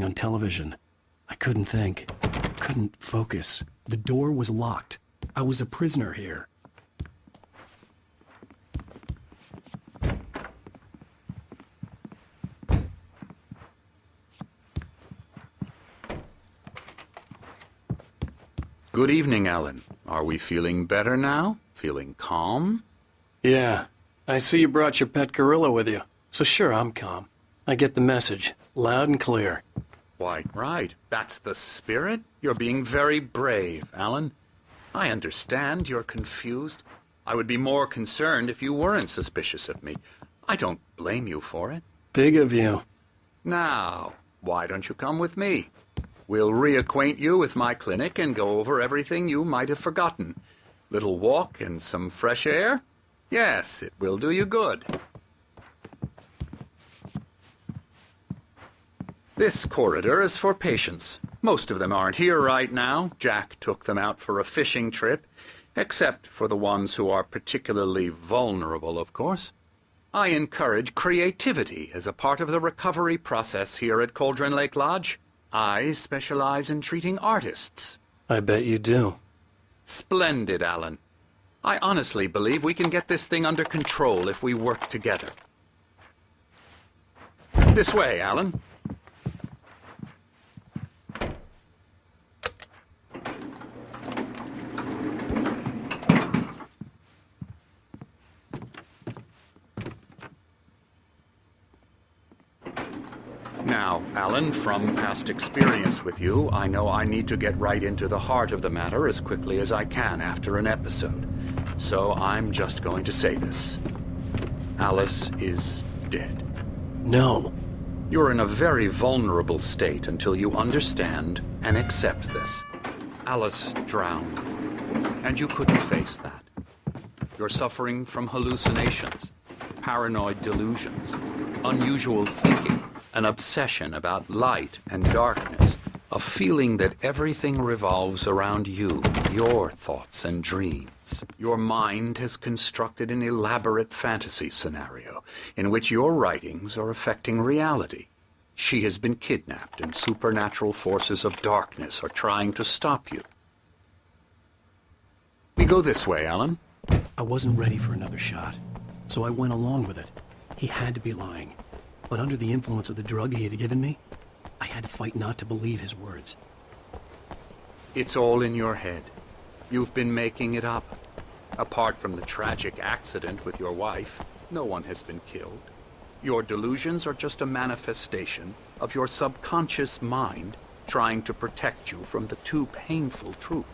on television. I couldn't think. Couldn't focus. The door was locked. I was a prisoner here. Good evening, Alan. Are we feeling better now? Feeling calm? Yeah. I see you brought your pet gorilla with you. So sure, I'm calm. I get the message. Loud and clear. Quite right. That's the spirit. You're being very brave, Alan. I understand you're confused. I would be more concerned if you weren't suspicious of me. I don't blame you for it. Big of you. Now, why don't you come with me? We'll reacquaint you with my clinic and go over everything you might have forgotten. Little walk and some fresh air? Yes, it will do you good. This corridor is for patients. Most of them aren't here right now. Jack took them out for a fishing trip, except for the ones who are particularly vulnerable, of course. I encourage creativity as a part of the recovery process here at Cauldron Lake Lodge. I specialize in treating artists. I bet you do. Splendid, Alan. I honestly believe we can get this thing under control if we work together. This way, Alan. Now, Alan, from past experience with you, I know I need to get right into the heart of the matter as quickly as I can after an episode. So I'm just going to say this. Alice is dead. No. You're in a very vulnerable state until you understand and accept this. Alice drowned, and you couldn't face that. You're suffering from hallucinations, paranoid delusions, unusual thinking, an obsession about light and darkness, a feeling that everything revolves around you, your thoughts and dreams. Your mind has constructed an elaborate fantasy scenario in which your writings are affecting reality. She has been kidnapped and supernatural forces of darkness are trying to stop you. We go this way, Alan. I wasn't ready for another shot, so I went along with it. He had to be lying. But under the influence of the drug he had given me, I had to fight not to believe his words. It's all in your head. You've been making it up. Apart from the tragic accident with your wife, no one has been killed. Your delusions are just a manifestation of your subconscious mind trying to protect you from the too painful truth.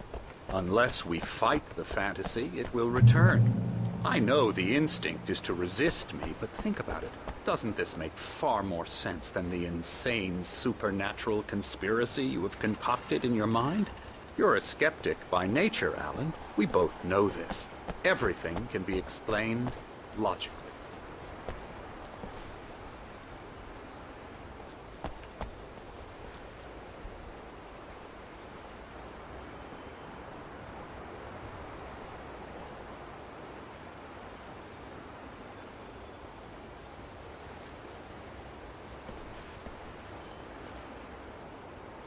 Unless we fight the fantasy, it will return. I know the instinct is to resist me, but think about it. Doesn't this make far more sense than the insane supernatural conspiracy you have concocted in your mind? You're a skeptic by nature, Alan. We both know this. Everything can be explained logically.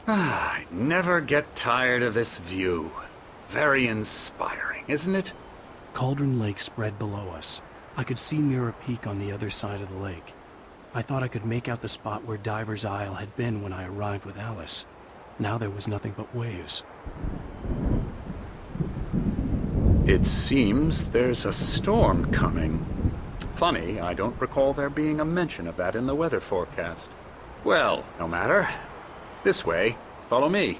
I never get tired of this view. Very inspiring, isn't it? Cauldron Lake spread below us. I could see Mirror Peak on the other side of the lake. I thought I could make out the spot where Diver's Isle had been when I arrived with Alice. Now there was nothing but waves. It seems there's a storm coming. Funny, I don't recall there being a mention of that in the weather forecast. Well, no matter. This way. Follow me.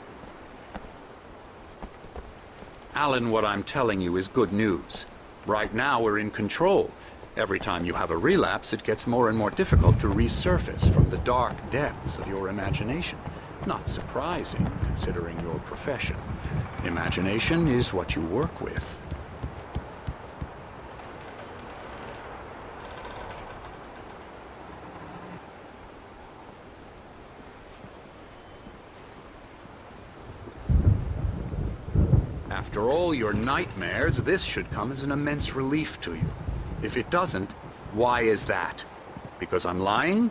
Alan, what I'm telling you is good news. Right now we're in control. Every time you have a relapse, it gets more and more difficult to resurface from the dark depths of your imagination. Not surprising, considering your profession. Imagination is what you work with. After all your nightmares, this should come as an immense relief to you. If it doesn't, why is that? Because I'm lying?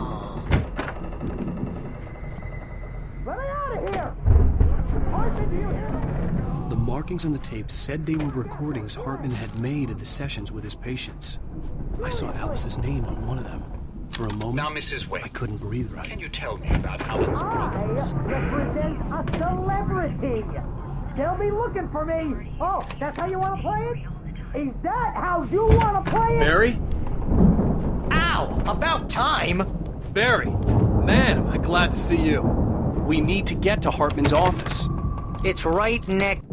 markings on the tape said they were recordings Hartman had made at the sessions with his patients. I saw Alice's name on one of them. For a moment, Now, Mrs. Wake, I couldn't breathe right. can you tell me about Alan's problems? Represent a celebrity. They'll be looking for me. Oh, that's how you want to play it? Is that how you want to play it? Barry? Ow! About time! Barry! Man, am I glad to see you. We need to get to Hartman's office. It's right next.